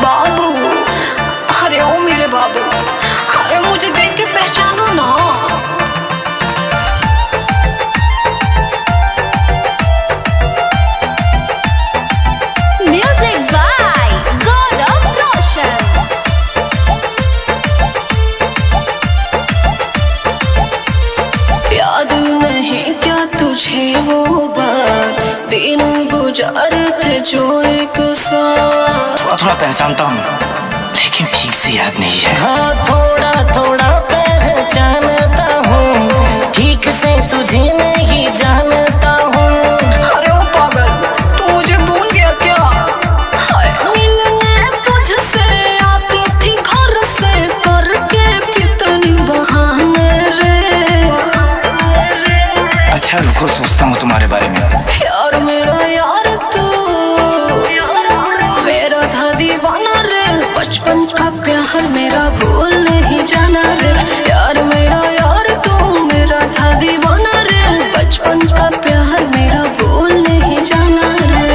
बाबू, अरे ओ मेरे बाबू, अरे मुझे देख के पहचानो ना। म्यूजिक बाय गौरव रोशन। याद नहीं क्या तुझे वो बात, दिन गुजारे थे जो एक साथ। थोड़ा पहचानता हूँ लेकिन ठीक से याद नहीं है। हाँ थोड़ा थोड़ा पहचानता हूँ, ठीक से तुझे नहीं जानता हूँ। अरे ओ पागल, तू मुझे भूल गया क्या? हाय, मिलने तुझसे आती थी घर से करके कितनी बहाने रे। अच्छा रुको, सोचता हूँ तुम्हारे बारे में। यार मेरा यार तू मेरा था दीवाना रे, बचपन का प्यार मेरा भूल नहीं जाना रे। यार मेरा यार तू मेरा था दीवाना रे, बचपन का प्यार मेरा भूल नहीं जाना रे।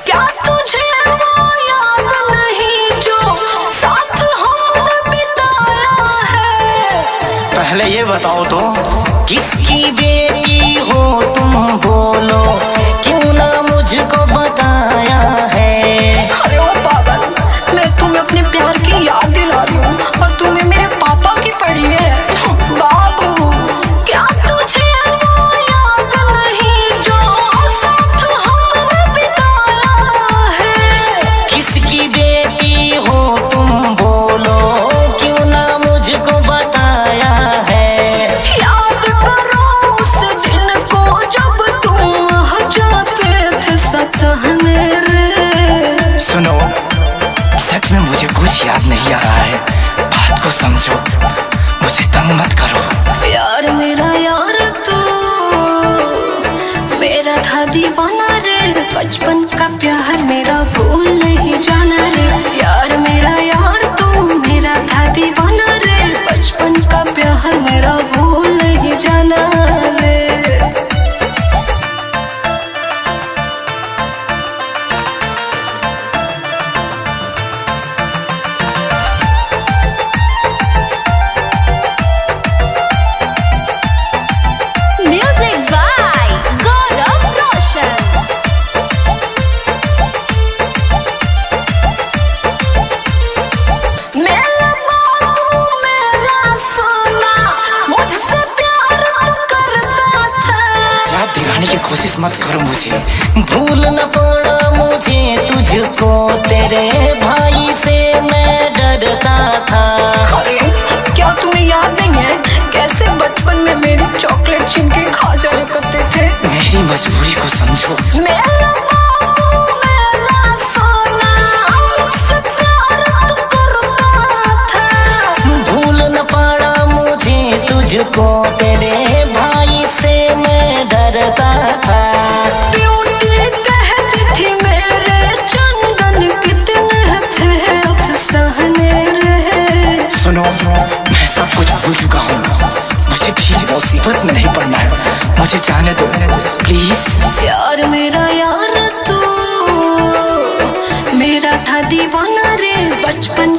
क्या तुझे वो याद नहीं जो साथ हमने बिताया है? पहले ये बताओ तो, किसकी बेटी हो तुम बोलो, क्यों ना मुझको बताया है। अरे ओ पागल, मैं तुम्हें अपने प्यार की याद दिला रही हूँ और तुम्हें मेरे पापा की पड़ी है। बाबू, क्या तुझे वो याद नहीं जो साथ हमने बिताया है? किसकी बेटी हो तुम बोलो, क्यों ना मुझको बताया है। याद करो उस दिन को जब तुम वहाँ जाते थे सताने रे। सुनो, सच में मुझे कुछ याद नहीं आ रहा है। बात को समझो, मुझे तंग मत करो। यार मेरा यार तू मेरा था दीवाना रे, बचपन का प्यार मेरा भूल नहीं जाना रे। यार मेरा यार तू मेरा था दीवाना रे, बचपन का प्यार मेरा भूल नहीं जाना रे। म्यूजिक बाय गौरव रोशन। मेला बाबू मेला सोना, मुझसे प्यार तू करता था। याद दिलाने की कोशिश मत करो मुझे। भूल न पड़ा मुझे तुझको, तेरे भाई से मैं डरता था। अरे क्या तुम्हें याद नहीं है कैसे बचपन में मेरी चॉकलेट छीन के खा जाया करते थे? मेरी मजबूरी को समझो। मेला बाबू मेला सोना, मुझसे प्यार तू करता था। भूल न पड़ा मुझे तुझको, तेरे भाई से मैं डरता था। ब्यूटी कहती थी मेरे चंदन कितने थे अफसाने रे। सुनो, मैं सब कुछ भूल चुका हूँ। मुझे फिर मुसीबत में नहीं पड़ना है। मुझे जाने दो प्लीज। यार मेरा यार तू मेरा था दीवाना रे, बचपन